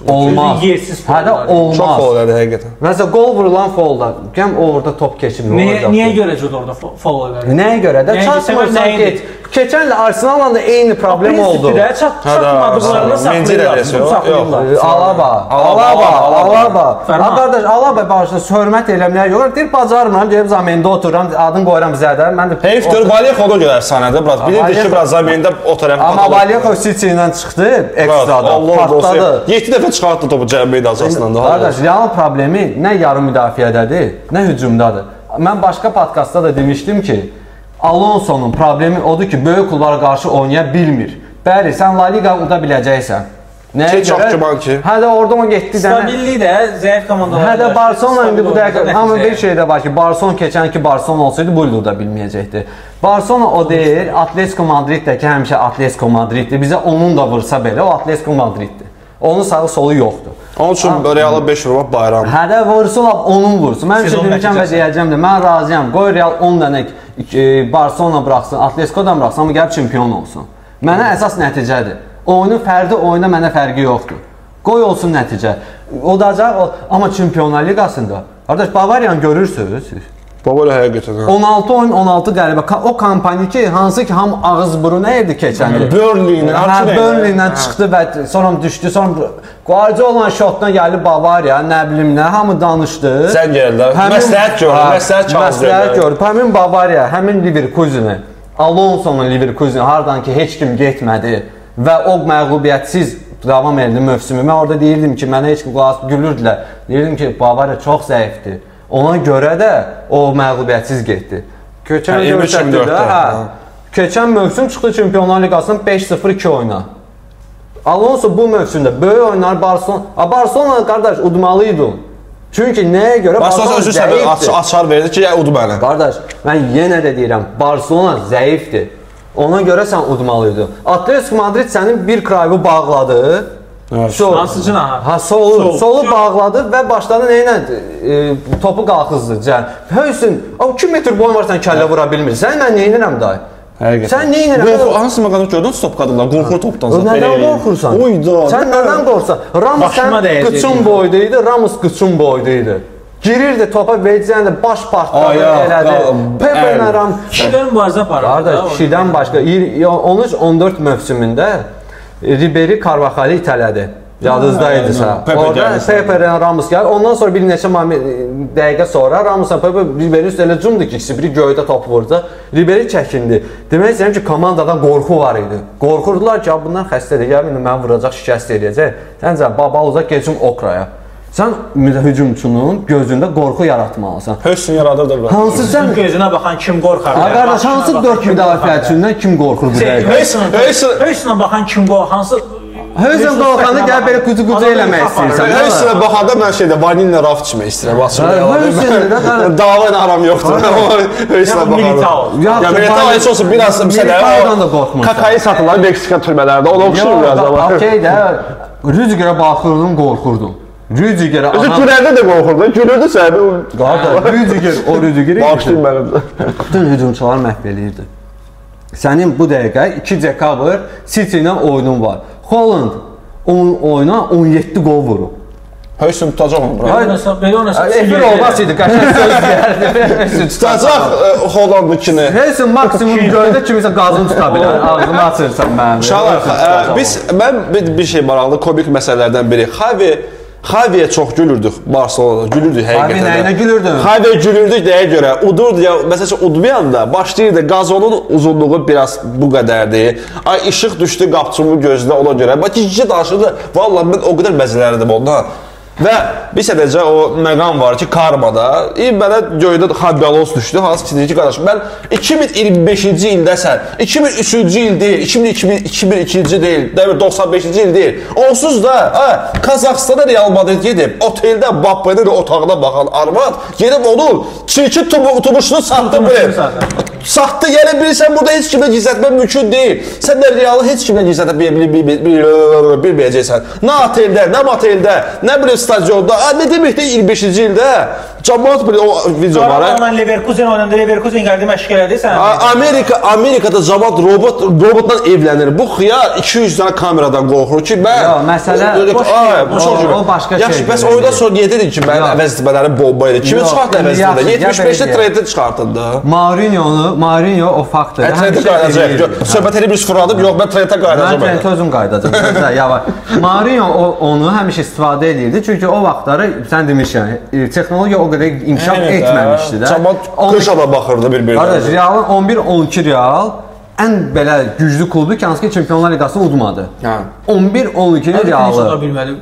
Olmaz. Yersiz follar. Olmaz. Çox fol elədi həqiqətən. Məsələn, qol vurulan folda, gəl orada top keçib. Niyə görə orada fol elədi? Nəyə görə də? Çatmırsan get. Keçən il Arsenal'la da eyni problem oldu. Çatmadıqlarını saxlayırlar. Alaba. Qardaş, Alaba başda hörmət eləməyə yox. Deyir, bacarmıram, gəlib Zamendə otururam, adını qoyuram bizədə. Heyf gör, Valyex o da görə əfsanədir. Bilirdik ki, biraz Zamendə o tərəfə. Amma Valyex o City ilə çıxdı, ekstrada. Partladı. 7 dəfə çıxartdı topu cəbə meydançasından da. Qardaş, Realın problemi nə yarım müdafiədədir, nə hücumdadır. Mən başqa podkastda da demişdim ki, Alonso'nun problemi odur ki, böyük klublara qarşı oynaya bilmir. Bəli, sən La Liga uda biləcəksən. Nəyə görə? Hədə orada o getdi. Stabillik də, zəif komandalar. Hədə Barcelona indi bu dəqiqə, amma bir şey də var ki, Barcelona keçən ki, Barcelona olsaydı bu il uda bilməyəcəkdi. Barcelona o deyil, Atletico Madrid də ki, həmişə Atletico Madriddir. Bizə onun da vursa belə, o Atletico Madriddir. Onun sağı solu yoxdur. Onun üçün Real'a 5 vurmaq bayram. Hədə vursun, onun vursun. Mən şey demişəm və deyəcəm də, mən razıyam. Qoy Real 10 dənə Barcelona bıraxsın, Atletico'dan bıraxsın, amma gəlib çempion olsun. Mənə əsas nəticədir. Oyunun fərdi oyuna mənə fərqi yoxdur. Qoy olsun nəticə. Odacaq, amma Çempionlar Liqasında. Qardaş, Bavariyanı görürsünüz siz. Baba həqiqətən. 16 oyun 16 qələbə. O kampaniya ki, hansı ki ham ağız burun əydi keçən il. Burnley-dən Burnley-dən çıxdı və sonra düşdü. Sonra Guardiola şotdan gəldi Bavariya, nə bilim nə, hamı danışdı. Sən gəldin. Məsləhət gördü, məsləhət gördü. Həmin Bavariya, həmin Leverkusen, Alonso'nun Leverkusen hardan ki heç kim getmədi və o məğlubiyyətsiz davam edirdi mövsümü. Mən orada deyirdim ki, mənə heç kim gülürdülər. Deyirdim ki, Bavariya çox zəifdir. Ona görə də o məğlubiyyətsiz getdi. Keçən mövsüm çıxdı Çempionlar Liqasının 5-0-2 oyuna. Alonso bu mövsümdə böyük oyunlar Barcelona qardaş udmalıydı. Çünki nəyə görə Barcelona özü səbəb açar verdi ki, ya udu mənə. Qardaş, mən yenə də deyirəm, Barcelona zəifdir. Ona görə sən udmalıydın. Atletico Madrid sənin bir krayı bağladı. Hansıcın ha? Solu bağladı və başladı nə ilə topu qalxızdı. Höysin, 2 metr boyun var, sən kəllə vura bilmirsən. Mən nə edirəm dayı? Sən nə edirəm? Hansı məqamda gördün stop qadınlar? Qorxur topdan zaten. Nədən qorxursan? Sən nədən qorxursan? Ramos sən qıçın boydaydı, Ramos qıçın boydaydı. Girirdi topa verəcəyən də baş partladı elədi. Pepe'lə Ramos. Kişidən mübarizə aparır. Qardaş, kişidən başqa 13-14 mövsümündə Ribery Carvajal'ı itələdi. Yadınızdaydısa. Orada Pepe'lə Ramos gəldi. Ondan sonra bir neçə dəqiqə sonra Ramosla Pepe Ribery üstələ cumdu ki, ikisi biri göydə top vurdu. Ribery çəkindi. Demək istəyirəm ki, komandadan qorxu var idi. Qorxurdular ki, bunlar xəstədir, gəlin mənə vuracaq, şikəst eləyəcək. Səncə baba uzaq keçim Okraya. Sən hücumçunun gözündə qorxu yaratmalısan. Hösn yaradırdı. Hansı sən gözünə baxan kim qorxar? Qardaş, hansı 4 müdafiəçindən kim qorxur bu dəqiqə? Hösnə baxan kim qorxur? Hansı Hösn qalxanda gəl belə qucu-qucu eləmək istəyirsən. Hösnə baxanda mən şeydə vanillə raf içmək istəyirəm. Açıq. Dava ilə aram yoxdur. Hösnə baxanda. Ya Militao heç olsa biraz kakayı satırlar Meksika türmələrində. Ona oxşur biraz ama. Okey də. Rüdigerə baxırdın, qorxurdun. Rüdigerə ana... Gülərdə də qorxurdu, gülürdü səhəbi. Qardaş, Rüdigeri bağışlayın mənim. Bütün hücumçular məhv eləyirdi. Sənin bu dəqiqə 2 dekabr City ilə oyunun var. Holland oyuna 17 gol vurub. Hösn tutacaq onu. Belə oynasa... Efir olmasıydı, qəşəng söz deyərdi. Tutacaq Holland'ınkini. Hösn maksimum göldə kimisə qazını tuta bilər. Ağzını açırsan mənim. Uşaqlar, mən bir şey maraqlı, komik məsələlərdən biri. Xaviyə çox gülürdük Barcelona'da, gülürdük həqiqətən. Xavi nəyinə gülürdün? Xaviyə gülürdük nəyə görə? Udurdu ya, məsələn udmayanda başlayırdı, qazonun uzunluğu biraz bu qədərdir. Ay işıq düşdü qapçımın gözünə ona görə. Bax ki, danışırdı, vallahi mən o qədər məzələrdim ondan. Və bir sədəcə o məqam var ki, karmada, mənə göydə Xabi Alonso düşdü, hansı ki, deyir ki, qardaş, mən 2025-ci ildəsən, 2003-cü il deyil, 2002-ci deyil, 95-ci il deyil, onsuz da Kazaxstana Real Madrid gedib, oteldə Mbappe'nin otağına baxan arvad, gedib onun çirkin tumuşunu satdı bilir. Satdı, yəni bilirsən, burada heç kimlə gizlətmək mümkün deyil. Sən də Real'ı heç kimlə gizlətə bilməyəcəksən. Nə oteldə, nə moteldə, nə bilir stadionda, nə deməkdir 25-ci ildə? Cəmaət bilir o video var. Sonra Leverkusen oynandı, Leverkusen gəldi məşq elədi sən. Amerikada cəmaət robotla evlənir. Bu xiyar 200 dənə kameradan qorxur ki, mən... Məsələ, o başqa şey. Yaxşı, bəs oyundan sonra niyə dedin ki, mənim əvəzləmələrim bomba idi? Kimi çıxartdı əvəzləmələrini? 75-də Trent'i çıxartdı. Mourinho o faktdır. Trent'i qaydacaq. Söhbət elə bir fırladım, yox, mən Trent'ə qaydacaq. Mən Trent'i özüm qaydacaq. Mourinho onu həmişə istifadə edirdi. Çünki o vaxtları, sən demişsən, texnologiya o qədər inkişaf etməmişdi də. Cəmaət qışa baxırdı bir-birinə. Qardaş, Real'ın 11-12 Real ən belə güclü klubdur ki, hansı ki Çempionlar Liqasını udmadı. 11-12 Real'ı.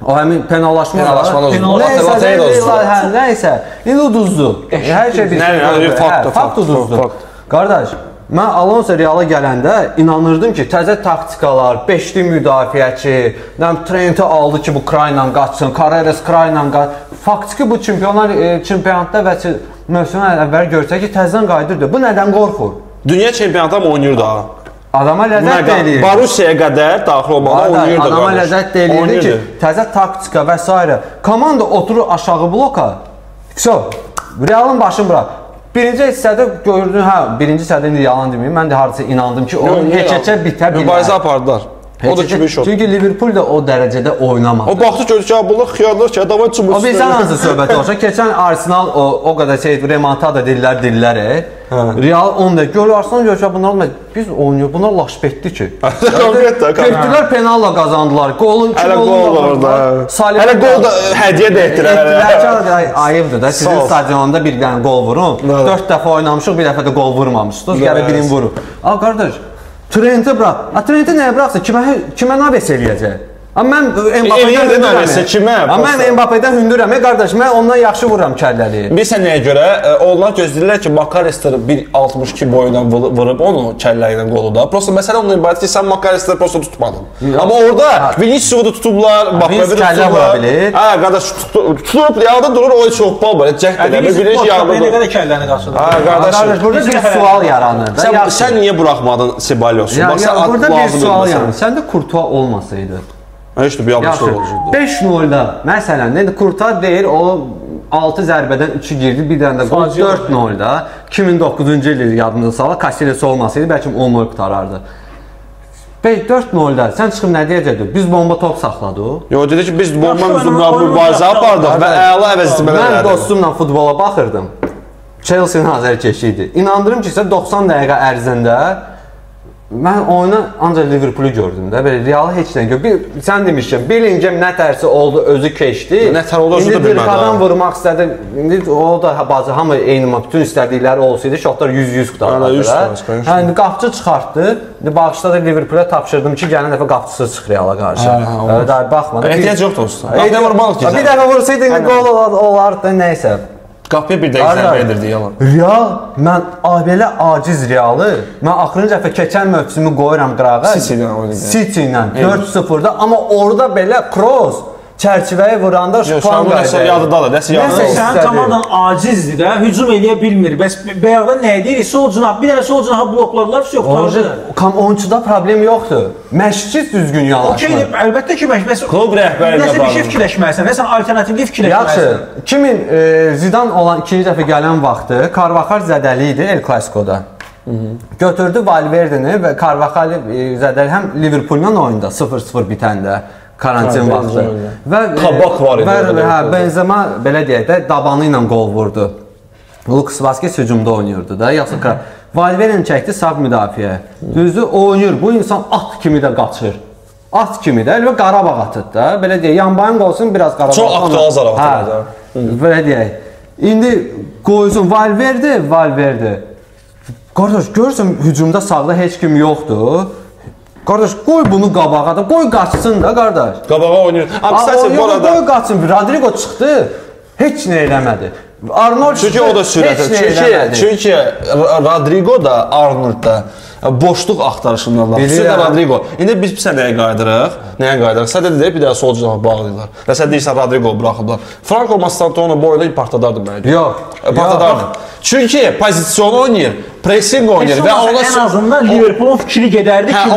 O həmin penallaşma nəysə, indi uduzdu. Hər şey bir fakt uduzdu. Qardaş, mən Alonso Real'a gələndə inanırdım ki, təzə taktikalar, 5'li müdafiəçi, Trent'i aldı ki, bu Krayla qaçsın, Carreras Krayla qaçsın. Faktiki bu çempionatda və mövsümdən əvvəl görsək ki, təzədən qayıdırdı. Bu nədən qorxur? Dünya çempionatda mı oynayır daha? Adama ləzzət də eləyir. Barusiya qədər daxil olmalı oynayırdı. Adama ləzzət də eləyirdi ki, təzə taktika və s. Komanda oturur aşağı bloka. Real'ın başını bırak. Birinci hissədə gördün, birinci hissədə indi yalan deməyim, mən də hardasa inandım ki, o heç-heçə bitə bilər. Mübarizə apardılar. O da kimi iş oldu. Çünki Liverpool da o dərəcədə oynamadı. O baxdı gördü ki, bunlar xiyarlar ki, davay çumur. O bizdən hansı söhbət olacaq? Keçən Arsenal o qədər şey remontada dillər. Real 10 da gör Arsenal görsə bunlar biz oynayır. Bunlar laşbetdi ki. Getdilər penalla qazandılar. Golun kim oldu? Hələ gol da hədiyyə də etdilər. Ayıbdır da. Sizin stadionda bir dənə gol vurun. 4 dəfə oynamışıq, bir dəfə də gol vurmamışdınız. Gələ birini vurun. A qardaş, Trent'i bırak. Trent'i nəyə bıraxsa kimə naves eləyəcək? Mən Mbappé'dən hündürəm. Qardaş, mən ondan yaxşı vururam kəlləli. Bilirsən nəyə görə? Onlar gözləyirlər ki, McAllister 1.62 boyundan vurub onu kəllə ilə qolu da. Prosta məsələ ondan ibarət ki, sən McAllister'ı prosta tutmadın. Amma orada Vinicius'u da tutublar, Mbappé'yi də tutublar. Hə, qardaş, tutub, yağda durur, o heç yok bal var. Cəhd edəmir, Vinicius yağda durur. Nə qədər kəlləni qaçırdı. Hə, qardaş, burada bir sual yaranır. Sən niyə buraxmadın Sebaliosu? Burada bir sual yaranır. Səndə Courtois olmasaydı. Heç də bir yanlış olacaqdı. 5-0-da məsələn, Courtois deyir, o 6 zərbədən 3-ü girdi, bir dənə də qol 4-0-da 2009-cu il yadında sala, Casillas olmasaydı bəlkə 10-0 qutarardı. 4-0-da sən çıxıb nə deyəcəkdir? Biz bomba top saxladıq. Yox, dedi ki, biz bomba mübarizə apardıq və əla əvəzləmələr elədik. Mən dostumla futbola baxırdım. Chelsea-nin azərkeşi idi. İnandırım ki, 90 dəqiqə ərzində mən oyuna ancaq Liverpool'u gördüm də, belə Real'ı heç nə gördüm. Sən demişkin, Bellingham nə tərsi oldu, özü keçdi. Nə tər oldu, özü də bilmədi. İndi dirqadan vurmaq istədi, indi o da bazı hamı eyni bütün istədikləri olsaydı, şotlar 100-100 qutarlardılar. İndi qapçı çıxartdı, bağışda da Liverpool'a tapşırdım ki, gələn dəfə qapçısız çıx Real'a qarşı. Baxmadı. Ehtiyac yoxdur olsun. Bir dəfə vursaydı, indi qol olardı, nəysə. Qapıya bir dəqiq zərbə edirdi yalan. Real, mən belə aciz Real'ı, mən axırıncı dəfə keçən mövsümü qoyuram qırağa. City ilə 4-0-da, amma orada belə cross çərçivəyə vuranda şupan qaydı. Yadıdadır, nəsə yadıdadır. Sənin komandan acizdir də, hücum eləyə bilmir. Bəs bayaqda nə edir? Sol cinah, bir dənə sol cinahı blokladılar, yox qurtardı. Oyunçuda problem yoxdur. Məşqçi düzgün yanaşmır. Okey, əlbəttə ki, məşqçi. Klub rəhbərində nəsə bir şey fikirləşməlisən, nəsə alternativli fikirləşməlisən. Yaxşı, kimin Zidane olan ikinci dəfə gələn vaxtı Carvajal zədəli idi El Clasico'da. Götürdü Valverde'ni və Carvajal zədəli həm Liverpool'la oyunda 0-0 bitəndə. Karantin vaxtı. Və Kabak var idi. Benzema belə deyək də dabanı ilə qol vurdu. Lucas Vazquez hücumda oynayırdı da. Yaxşı Valverde çəkdi sağ müdafiə. Düzdür, oynayır. Bu insan at kimi də qaçır. At kimi də və Qarabağ atıdı da. Belə deyək, yanbayın olsun biraz Qarabağ. Çox aktual zarafatdır. Belə deyək. İndi qoysun Valverde. Qardaş, görürsən hücumda sağda heç kim yoxdur. Qardaş, qoy bunu qabağa da, qoy qaçsın da qardaş. Qabağa oynayır. Qoy qaçsın. Rodrigo çıxdı, heç nə eləmədi. Arnold çünki o da sürətli. Çünki Rodrigo da, Arnold da boşluq axtarışındalar. Xüsusilə Rodrigo. İndi biz nəyə qayıdırıq? Nəyə qayıdırıq? Sən deyək, bir daha sol cinahı bağlayırlar. Və sən deyirsən Rodrigo buraxıblar. Franco Mastantuono bu oyunda partladardı mənə. Yox. Partladardı. Çünki pozisyon oynayır, pressing oynayır və ona en azından Liverpool'un fikri gedərdi ki,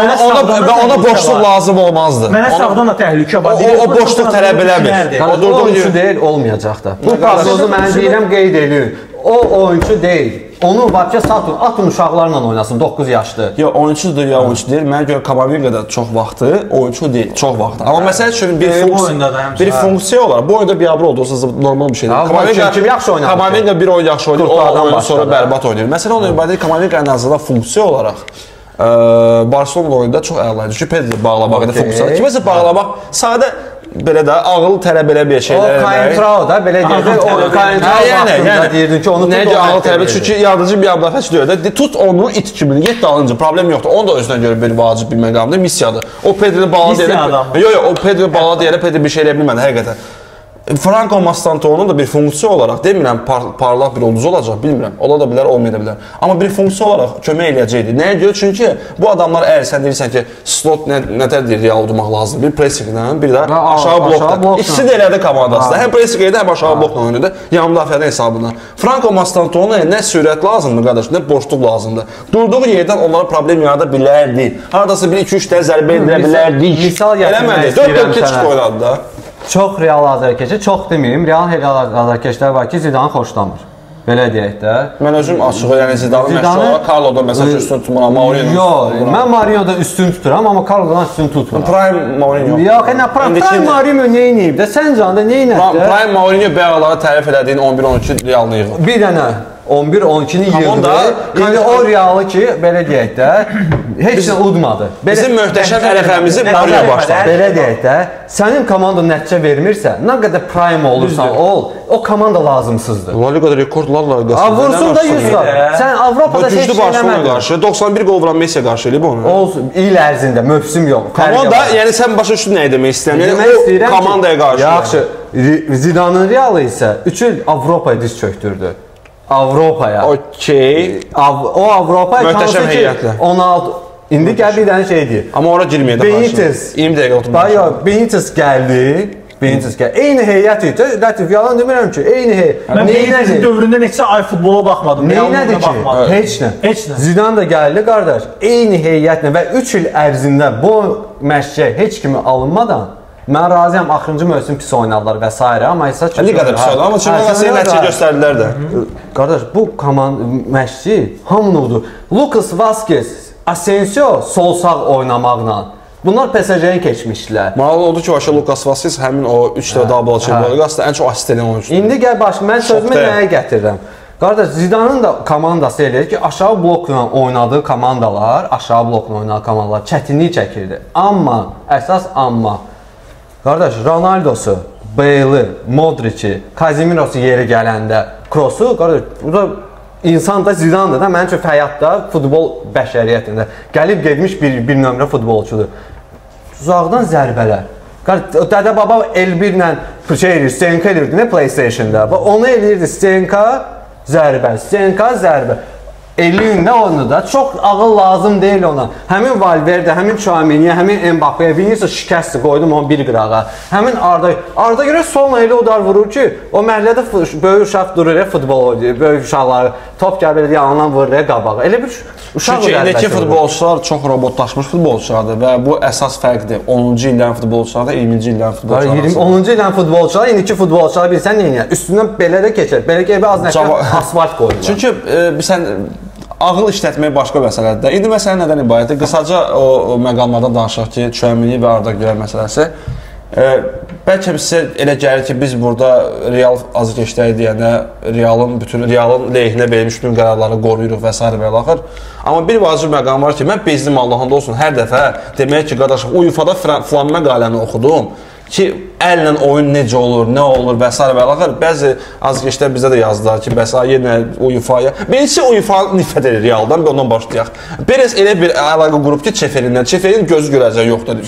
və ona boşluq lazım olmazdı. Mənə sağdan da təhlükə var. O boşluq tələb eləmir. O oyuncu deyil, olmayacaq da. Bu prognozu mən deyirəm, qeyd edirik. O oyuncu deyil. Onu vapça satın, atın uşaqlarla oynasın, 9 yaşlı. Yox, oyuncudur ya, oyuncu deyil. Mənə görə Kamavinga'da çox vaxtı, oyuncu deyil, çox vaxtı. Amma məsələ üçün bir funksiya olaraq, bu oyunda biabır olduqsa normal bir şeydir. Kamavinga bir oyun yaxşı oynayır, o oyun sonra bərbad oynayır. Məsələ onun ibarətdir, Kamavinga ən azından funksiya olaraq Barcelona oyunda çox əlaydı. Çünki Pedri bağlamaq idi funksiya. Kiməsə bağlamaq sadə belə də ağıl tələb elə bir şeylər. O Caintrao da belə deyirdi. O Caintrao vaxtında deyirdin ki, onu necə ağıl tələb? Çünki yardımcı bir müdafiəçi deyir də, tut onu it kimi, get dalınca, problem yoxdur. Onu da özünə görə bir vacib bir məqamdır, missiyadır. O Pedri bağlı deyərək, yox, o Pedri bağlı deyərək Pedri bir şey eləyə bilmədi həqiqətən. Franco Mastantuono da bir funksiya olaraq, demirəm parlaq bir ulduz olacaq, bilmirəm. Ola da bilər, olmaya da bilər. Amma bir funksiya olaraq kömək eləyəcəkdi. Nəyə görə? Çünki bu adamlar əgər sən deyirsən ki, slot nətər deyir, Real udmaq lazımdır. Bir pressinglə, bir də aşağı blokda. İkisi də elədi komandasında. Həm pressing edə, həm aşağı blokla oynadı. Yan müdafiədən hesabından. Franco Mastantuono'ya nə sürət lazımdır, qardaş, nə boşluq lazımdır. Durduğu yerdən onlara problem yarada bilərdi. Haradasa 1-2-3 dəfə zərbə edə bilərdi. Misal gətirmək istəyirəm sənə. Oynadı da. Çox Real azərkeşi, çox deməyim. Real azərkeşlər var ki, Zidanı xoşlamır. Belə deyək də. Mən özüm açıq, yəni Zidanın məşqçisi olaraq Carlo'dan məsələn üstün tutmuram, Mourinho'dan. Yox, mən Mourinho'dan üstün tuturam, amma Carlo'dan üstün tutmuram. Prime Mourinho. Yox, nə Prime Mourinho nə edib də? Sən canında nə edib də? Prime Mourinho bəyalara tərif elədiyin 11-12 Real'ını yığıb. Bir dənə 11-12-ni yığdı. İndi o Real'ı ki, belə deyək də, heç nə udmadı. Bizim möhtəşəm ərəfəmizi Mourinho başladı. Belə deyək də, sənin komanda nəticə vermirsə, nə qədər prime olursan ol, o komanda lazımsızdır. La Ligada rekordlarla qazandı. Vursun da 100 var. Sən Avropada heç şey eləmədin. Qarşı 91 qol vuran Messi'yə qarşı eləyib onu. Olsun, il ərzində mövsüm yox. Komanda, yəni sən başa düşdün nə demək istəyirəm? Yəni o komandaya qarşı. Yaxşı, Zidanın Realı isə 3 il Avropaya diz çökdürdü. Avropaya. Okey. O Avropaya möhtəşəm heyətlə. 16 indi gəl bir dənə şey deyir. Amma ora girməyədi. Benitez 20 dəqiqə oturdu. Bayağı Benitez gəldi. Eyni heyət idi. Latif yalan demirəm ki, eyni heyət. Mən Benitezin dövründə neçə ay futbola baxmadım. Neynədir ki? Heç nə. Heç nə. Zidane da gəldi qardaş. Eyni heyətlə və 3 il ərzində bu məşqə heç kimi alınmadan mən razıyam, axırıncı mövsüm pis oynadılar və s. amma isə çox Ligada pis oynadılar, amma Çempionlar nəticə göstərdilər də. Qardaş, bu komanda məşqçi hamını udur. Lucas Vazquez, Asensio sol sağ oynamaqla bunlar PSG-yə keçmişdilər. Maraqlı oldu ki, başa Lucas Vazquez həmin o 3 dəfə double çempion aslında ən çox asist edən oyunçudur. İndi gəl bax, mən sözümü nəyə gətirirəm? Qardaş, Zidanın da komandası eləyir ki, aşağı blokla oynadığı komandalar, çətinlik çəkirdi. Amma, əsas amma qardaş, Ronaldosu, Bale'i, Modric'i, Casemiro'su yeri gələndə, Kroos'u, qardaş, burada insan da Zidan'dır da, mənim üçün həyatda futbol bəşəriyyətində gəlib gedmiş bir nömrə futbolçudur. Uzaqdan zərbələr. Dədə baba L1 ilə şey edir, Stenka edirdi nə PlayStation-da. Onu eləyirdi, Stenka zərbə. 50-də onu da çox ağıl lazım deyil ona. Həmin Valverde, həmin Tchouaméniyə, həmin Mbappé'yə Vinicius şikəstdir, qoydum onu bir qırağa. Həmin Arda görə sonla elə udar vurur ki, o məhəllədə böyük uşaq durur, futbol oynayır, böyük uşaqları top gəlir, yanından vurur, qabağa. Elə bir uşaq çünki indiki futbolçular çox robotlaşmış futbolçulardır və bu əsas fərqdir. 10-cu illərin futbolçuları da 20-ci illərin futbolçuları. 10-cu illərin futbolçuları, indiki futbolçular bilsən nə edir? Üstündən belə də keçər. Belə ki, az nəsə asfalt qoyurlar. Çünki sən ağıl işlətmək başqa məsələdir. İndi məsələ nədən ibarətdir? Qısaca o məqamlardan danışaq ki, Tchouaméni və Arda Güler məsələsi. Bəlkə sizə elə gəlir ki, biz burada Real azarkeşləri deyəndə Realın lehinə verilmiş bütün qərarları qoruyuruq və s. və axır. Amma bir vacib məqam var ki, mən bezdim Allahında olsun hər dəfə demək ki, qardaşım, UEFA-da filan məqaləni oxudum ki, əllə oyun necə olur, nə olur və s. və axır. Bəzi azarkeşlər bizdə də yazdılar ki, bəs yenə UEFA-ya. Birincisi UEFA nifrət edir Realdan və ondan başlayaq. Perez elə bir əlaqə qrup ki, Çeferin gözü görəcəyi yoxdur.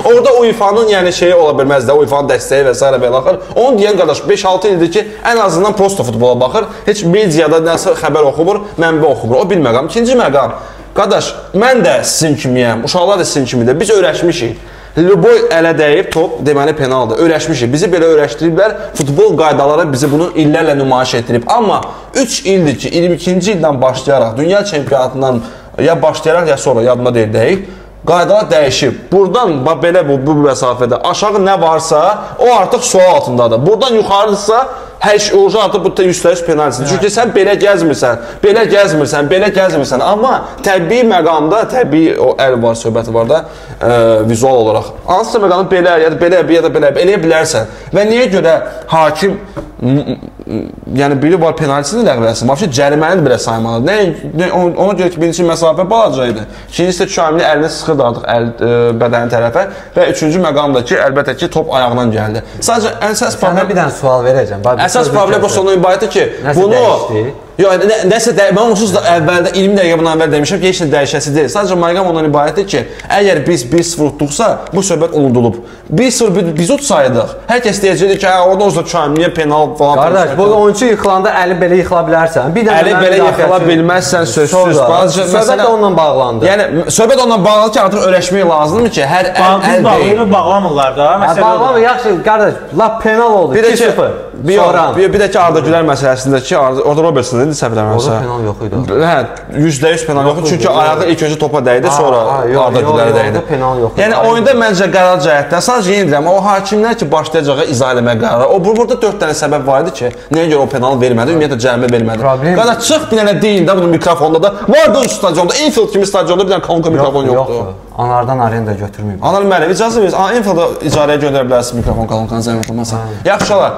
Orada UEFA-nın yəni şeyi ola bilməz də, UEFA-nın dəstəyi və s. və axır. Onu deyən qardaş 5-6 ildir ki, ən azından prosta futbola baxır. Heç mediada nəsə xəbər oxumur, mənbə oxumur. O bir məqam. İkinci məqam. Qardaş, mən də sizin kimiyəm, uşaqlar da sizin kimidir. Biz öyrəşmişik. Luboy ələ dəyib, top deməli penaldır. Öyrəşmişik. Bizi belə öyrəşdiriblər. Futbol qaydaları bizi bunu illərlə nümayiş etdirib. Amma 3 ildir ki, 22-ci ildən başlayaraq, dünya çempionatından ya başlayaraq ya sonra yadıma deyil, qaydalar dəyişib. Buradan belə bu məsafədə aşağı nə varsa, o artıq sual altındadır. Buradan yuxarıdırsa, hər şey olacaq artıq bu %100 penaltidir. Çünki sən belə gəzmirsən. Amma təbii məqamda, təbii o əl var, söhbəti var da, vizual olaraq. Hansısa məqamda belə ya da belə eləyə bilərsən. Və niyə görə hakim yəni biri var penaltisini ləğv eləsin, vəbşə cəriməni belə saymalıdır. Ona görə ki, birinci məsafə balaca idi. İkincisi də Tchouaméni əlini sıxırdı artıq bədəni tərəfə və üçüncü məqamda ki, əlbəttə ki, top ayağından gəldi. Sadəcə əsas problem... Sənə bir dənə sual verəcəm. Əsas problem o sonuna ibarətdir ki, bunu... Nəsə mən onsuz da əvvəldə 20 dəqiqə bundan əvvəl demişəm ki, heç nə dəyişəsi deyil. Sadəcə məqam ondan ibarətdir ki, əgər biz 1-0 utduqsa, bu söhbət unudulub. 1-0 biz utsaydıq, hər kəs deyəcəkdir ki, orada olsa Tchouaméniyə penal falan... Qardaş, bu oyuncu yıxılanda əli belə yıxıla bilərsən. Əli belə yıxıla bilməzsən, sözsüz. Söhbət onunla bağlandı. Yəni, söhbət onunla bağlandı ki, artıq öyrəşmək lazımdır ki, hər əl deyil. Bağlamırlar da. Bağlamır, yaxşı, qardaş, penal oldu, 2-0. Bir də ki Arda Güler məsələsindəki orada Robertson idi səhv eləmirəmsə. Orada penal yox idi. Hə, 100% penal yoxdur. Çünki ayağı ilk öncə topa dəydi, sonra Arda Gülerə dəydi. Penal yoxdur. Yəni oyunda məncə qərar cəhətdən sadəcə yenə deyirəm, o hakimlər ki başlayacağı izah eləmək qərarı. O burada 4 dənə səbəb var idi ki, nəyə görə o penal vermədi, ümumiyyətlə cərimə vermədi. Qardaş çıx bir dənə deyin də bunun mikrofonda da. Vardı o stadionda, Enfield kimi stadionda bir dənə konka mikrofon yoxdur. Onlardan arenda götürməyib. Anar müəllim, icazə verirsiniz. Enfieldə icarəyə göndərə bilərsiniz mikrofon kolonkanı zəhmət olmasa. Yaxşılar.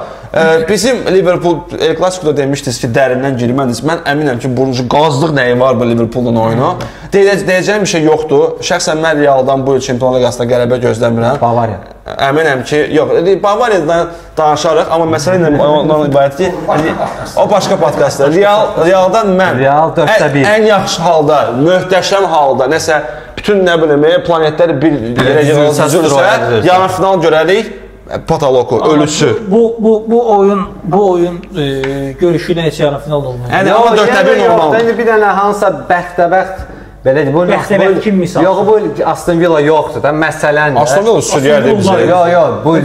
Bizim Liverpool El Clasico'da demişdiniz ki, dərindən girmədiniz. Mən əminəm ki, buruncu qazlıq nəyi var bu Liverpool'un oyunu. Deyəcəyim bir şey yoxdur. Şəxsən mən Realdan bu il Çempionlar Liqasında qələbə gözləmirəm. Bavariya. Əminəm ki, yox, Bavariyadan danışarıq, amma məsələ ilə ondan ibarət ki, o başqa podkastdır. Realdan mən ən yaxşı halda, möhtəşəm halda, nəsə bütün nə bilim, planetlər bir yerə yığılırsa, yarı final görərik. Pataloku, ölüsü. Bu oyun görüşü ilə heç yarı final olmayacaq. Yəni amma 4-1 normaldır. İndi bir dənə hansısa bəxtəbəxt belə bu bəxtəbəxt kim misal? Yox, bu Aston Villa yoxdur da, məsələn. Aston Villa sürüyərdi bizə. Yox, bu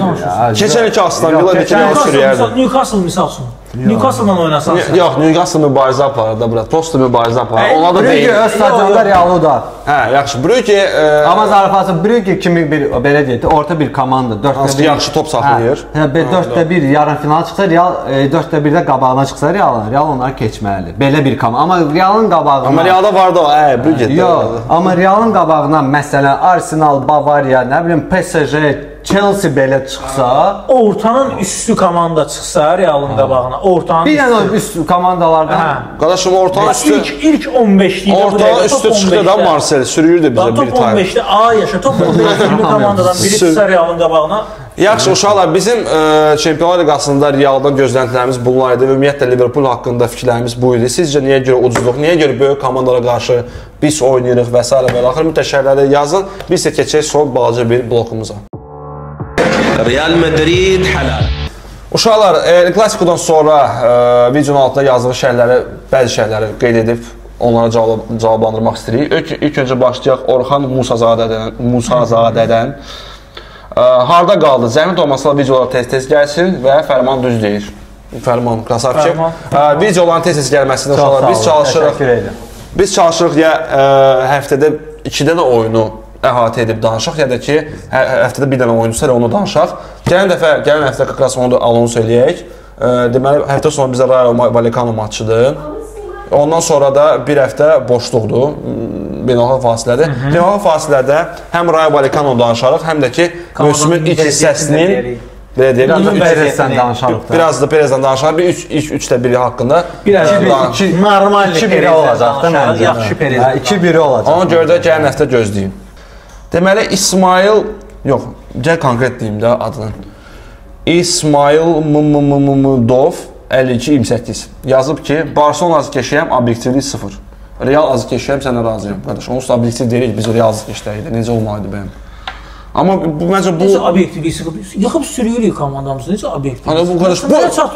keçən iki Aston Villa dikən sürüyərdi. Newcastle misal üçün. Newcastle-la oynasan. Yox, Newcastle mübarizə aparır da bura. Prosta mübarizə aparır. Onlar da deyil. Brügge öz stadionda Real'ı da. Hə, yaxşı. Brügge amma zarafatı Brügge kimi bir belə deyək də orta bir komanda 4-1 yaxşı top saxlayır. Hə, 4-1 yarım final çıxsa, Real 4-1-də qabağına çıxsa Real onları keçməlidir. Belə bir komanda. Amma Real'ın qabağına. Amma Real'da vardı o, Brüggedə. Yox, amma Real'ın qabağına məsələn Arsenal, Bavariya, nə bilim PSG, Chelsea belə çıxsa, ortanın üstü komanda çıxsa Real'ın qabağına, ortanın bir dənə üst komandalardan. Qardaşım ortanın üstü ilk 15-likdə ortanın üstü çıxdı da Marcel sürüyürdü bizə bir tane. Top 15-də yaşa, top 15-lik komandadan biri çıxsa Real'ın qabağına. Yaxşı uşaqlar, bizim Çempionlar Liqasında Real'dan gözləntilərimiz bunlar idi və ümumiyyətlə Liverpool haqqında fikirlərimiz bu idi. Sizcə niyə görə ucuzluq, niyə görə böyük komandalara qarşı biz oynayırıq və s. və axır mütəşərlərdə yazın. Biz isə keçək son balaca bir blokumuza. Real Madrid halal. Uşaqlar, El Clasico'dan sonra videonun altında yazdığı bəzi şeyləri qeyd edib onlara cavablandırmaq istəyirik. İlk öncə başlayaq Orxan Musazadədən. Harda qaldı? Zəhmət olmasa videolar tez-tez gəlsin və Fərman düz deyir. Fərman, krasavçı. Videoların tez-tez gəlməsində uşaqlar biz çalışırıq. Biz çalışırıq ya həftədə 2-də də oyunu əhatə edib danışaq, ya da ki, həftədə bir dənə oyuncusa onu danışaq. Gələn həftə qıqrası onu da anons eləyək. Deməli, həftə sonra bizə Rayo Vallecano matçıdır. Ondan sonra da bir həftə boşluqdur, beynəlxalq fasilədir. Beynəlxalq fasilədə həm Rayo Vallecano danışarıq, həm də ki, mövsümün ilk hissəsinin belə deyək, biraz da Perezdən danışarıq, ilk 3-də biri haqqında. Normal 2-1 olacaq da məncə. Yaxşı Perez. 2-1 olacaq. Ona görə də gələn həftə gözləyin. Deməli, İsmail, yox, gəl konkret deyim də adını. İsmail Mumudov 52-28 yazıb ki, Barcelona azkeşəyəm, obyektivlik 0. Real azkeşəyəm, sənə razıyam. Qardaş, onsuz da obyektiv deyirik, biz Real azkeşdəydik, necə olmalıydı bəyəm. Amma məncə bu... Necə obyektivlik 0? Yıxıb sürüyürük komandamızı, necə obyektivlik?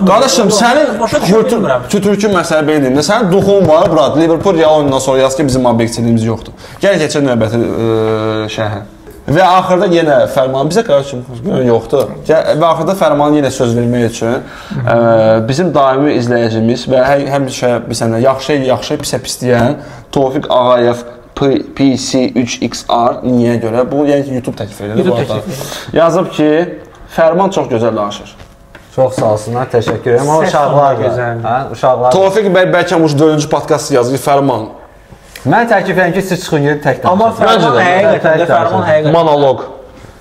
Qardaşım, sənin tütürkün məsələ belə deyim də, sənin duxun var, Brad, Liverpool Real oyundan sonra yaz ki, bizim obyektivliyimiz yoxdur. Gəl keçək növbəti şəhə. Və axırda yenə Fərman, bizə qarşı yoxdur. Və axırda Fərmanı yenə söz vermək üçün bizim daimi izləyicimiz və həmişə bizə yaxşı, pisə-pis deyən Tofiq Ağayev PC3XR niyə görə? Bu yəni YouTube təklif edir. Yazıb ki, Fərman çox gözəl danışır. Çox sağ olsunlar, təşəkkür edirəm. O uşaqlar da. Tofiq bəy bəlkə 4-cü podkast yazır ki, Fərman. Mən təklif edirəm ki, siz çıxın gedib tək danışın. Amma Fərman həqiqətən monoloq.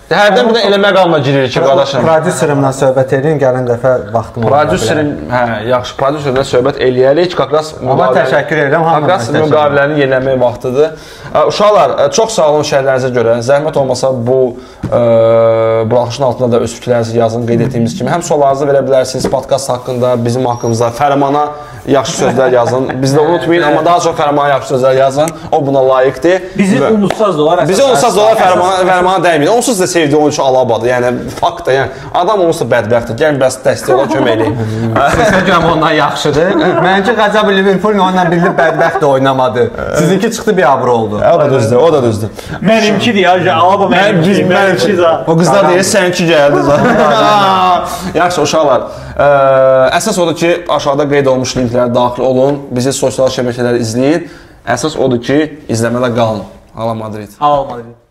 Hərdən bir də elə məqamla giririk ki, qardaşım. Prodüserimlə söhbət edin, gələn dəfə vaxtım olmadı. Prodüserim, yaxşı, prodüserlə söhbət eləyərik. Amma təşəkkür edirəm. Qaqras müqaviləni yeniləmək vaxtıdır. Uşaqlar, çox sağ olun şərhlərinizə görə. Zəhmət olmasa bu buraxışın altında da öz fikirlərinizi yazın, qeyd etdiyimiz kimi. Həm suallarınızı verə bilərsiniz podkast haqqında, bizim haqqımızda, Fərmana yaxşı sözlər yazın. Biz də unutmayın, amma daha çox Fərmana yaxşı sözlər yazın. O buna layiqdir. Bizi unutsaz da olar. Bizi unutsaz da olar, Fərmana dəymir. Onsuz da sevdiyi oyuncu Alabadır. Yəni fakt da, yəni adam onsuz da bədbəxtdir. Gəlin bəs dəstək ola kömək eləyin. Instagram ondan yaxşıdır. Mənimki Qazab Liverpool onunla birlikdə bədbəxt oynamadı. Sizinki çıxdı bir abır oldu. O da düzdür. Mənimkidir ya, Alaba mənimki. O qızlar deyir, sənki gəldi. Yaxşı, uşaqlar. Əsas odur ki, aşağıda qeyd olmuş linklərə daxil olun. Bizi sosial şəbəkələri izləyin. Əsas odur ki, izləmədə qalın. Hala Madrid. Hala Madrid.